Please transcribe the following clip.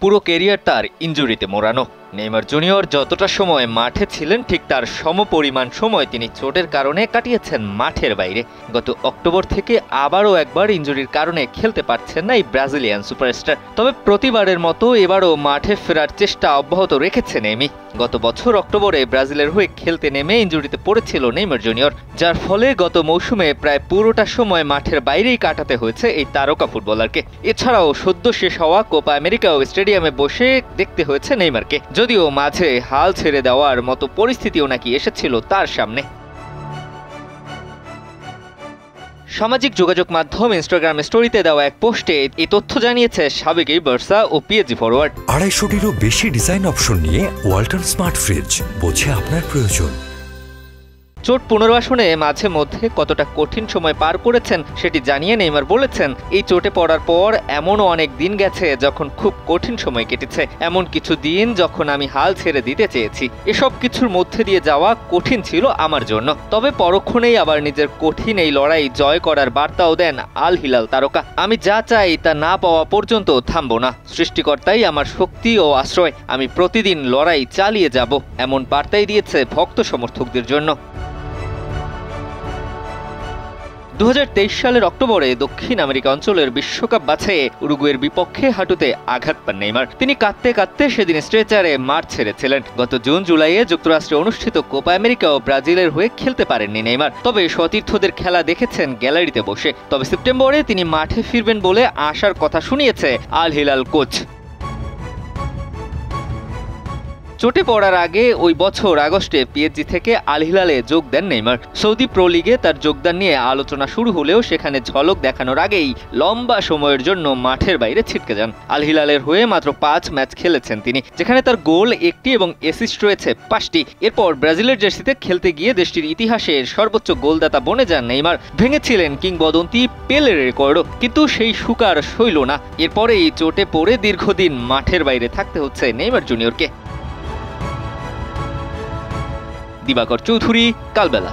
পুরো ক্যারিয়ার তার ইনজুরিতে মোড়ানো। নেইমার জুনিয়র যতটা সময় মাঠে ছিলেন ঠিক তার সমপরিমাণ সময় তিনি চোটের কারণে কাটিয়েছেন মাঠের বাইরে। গত অক্টোবর থেকে আবারও একবার ইনজুরির কারণে খেলতে পারছেন না এই ব্রাজিলিয়ান সুপারস্টার। তবে প্রতিবারের মতো এবারও মাঠে ফেরার চেষ্টা অব্যাহত রেখেছেন নেইমি। গত বছর অক্টোবরে ব্রাজিলের হয়ে খেলতে নেমে ইনজুরিতে পড়েছিল নেইমার জুনিয়র, যার ফলে গত মৌসুমে প্রায় পুরোটা সময় মাঠের বাইরেই কাটাতে হয়েছে এই তারকা ফুটবলারকে। এছাড়াও সদ্য শেষ হওয়া কোপা আমেরিকা ও স্টেডিয়ামে বসে দেখতে হয়েছে নেইমারকে, যদিও মাঝে হাল ছেড়ে দেওয়ার মতো পরিস্থিতিও নাকি এসেছিল তার সামনে। সামাজিক যোগাযোগ মাধ্যম ইনস্টাগ্রাম স্টোরিতে দেওয়া এক পোস্টে এই তথ্য জানিয়েছে সাবেক এই বার্সা ও পিএসজি ফরওয়ার্ড। 250-টিরও বেশি ডিজাইন অপশন নিয়ে ওয়ালটন স্মার্ট ফ্রিজ, বোঝে আপনার প্রয়োজন। চোট পুনর্বাসনে মাঝে মধ্যে কতটা কঠিন সময় পার করেছেন সেটি জানিয়ে নেইমার বলেছেন, এই চোটে পড়ার পর এমনও অনেক দিন গেছে যখন খুব কঠিন সময় কেটেছে, এমন কিছু দিন যখন আমি হাল ছেড়ে দিতে চেয়েছি। এসব কিছুর মধ্যে দিয়ে যাওয়া কঠিন ছিল আমার জন্য। তবে পরক্ষণেই আবার নিজের কঠিন এই লড়াই জয় করার বার্তাও দেন আল হিলাল তারকা। আমি যা চাই তা না পাওয়া পর্যন্ত থামবো না, সৃষ্টিকর্তাই আমার শক্তি ও আশ্রয়, আমি প্রতিদিন লড়াই চালিয়ে যাব, এমন বার্তাই দিয়েছে ভক্ত সমর্থকদের জন্য। 2023 সালের অক্টোবরে দক্ষিণ আমেরিকা অঞ্চলের বিশ্বকাপ বাছাইয়ে উরুগুয়ের বিপক্ষে হাঁটুতে আঘাত পান নেইমার। তিনি কাঁদতে কাঁদতে সেদিন স্ট্রেচারে মাঠ ছেড়েছিলেন। গত জুন জুলাইয়ে যুক্তরাষ্ট্রে অনুষ্ঠিত কোপা আমেরিকা ও ব্রাজিলের হয়ে খেলতে পারেননি নেইমার, তবে সতীর্থদের খেলা দেখেছেন গ্যালারিতে বসে। তবে সেপ্টেম্বরে তিনি মাঠে ফিরবেন বলে আশার কথা শুনিয়েছে আল হিলাল কোচ। চোটে পড়ার আগে ওই বছর আগস্টে পিএসজি থেকে আল হিলালে যোগ দেন নেইমার। সৌদি প্রো লিগে তার যোগদান নিয়ে আলোচনা শুরু হলেও সেখানে ঝলক দেখানোর আগেই লম্বা সময়ের জন্য মাঠের বাইরে ছিটকে যান। আল হিলালের হয়ে মাত্র 5 ম্যাচ খেলেছেন তিনি, যেখানে তার গোল 1টি এবং অ্যাসিস্ট রয়েছে 5টি। এরপর ব্রাজিলের জার্সিতে খেলতে গিয়ে দেশটির ইতিহাসের সর্বোচ্চ গোলদাতা বনে যান নেইমার। ভেঙেছিলেন কিংবদন্তি পেলের রেকর্ডও, কিন্তু সেই সুকার সইল না। এরপরেই চোটে পড়ে দীর্ঘদিন মাঠের বাইরে থাকতে হচ্ছে নেইমার জুনিয়রকে। দিবাকর চৌধুরী, কালবেলা।